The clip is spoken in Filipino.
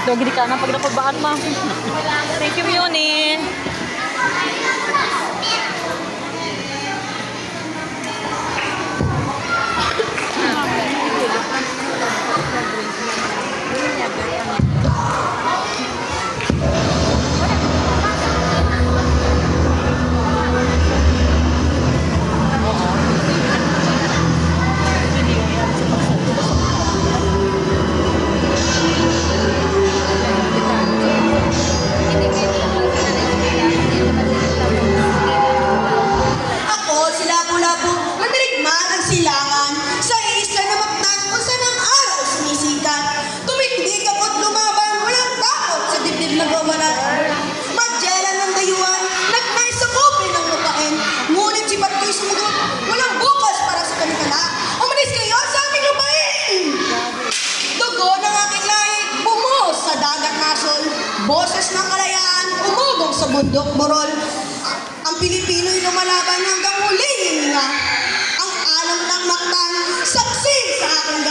Gagili ka na pag napabaan ma. Thank you, Yoni. Ako, si Lapu-Lapu, mandirigman ang silangan sa isla na Mactan kung saan ang araw sumisikat. Tumindig ako't lumaban, walang takot sa dibdib na babanat. Madyela ng dayuhan, nagmay sa kope ng lupain. Ngunit sipat ko'y sumugot, walang bukas para sa kanikala. Umalis kayo sa aming lupain! Dugo ng aking lahi, bumuhos sa dagat nasol. Boses ng kalayaan, umugong sa bundok borol. Ang Pilipino'y lumalaban hanggang huling hininga. Ang alam ng Mactan, saksi sa aking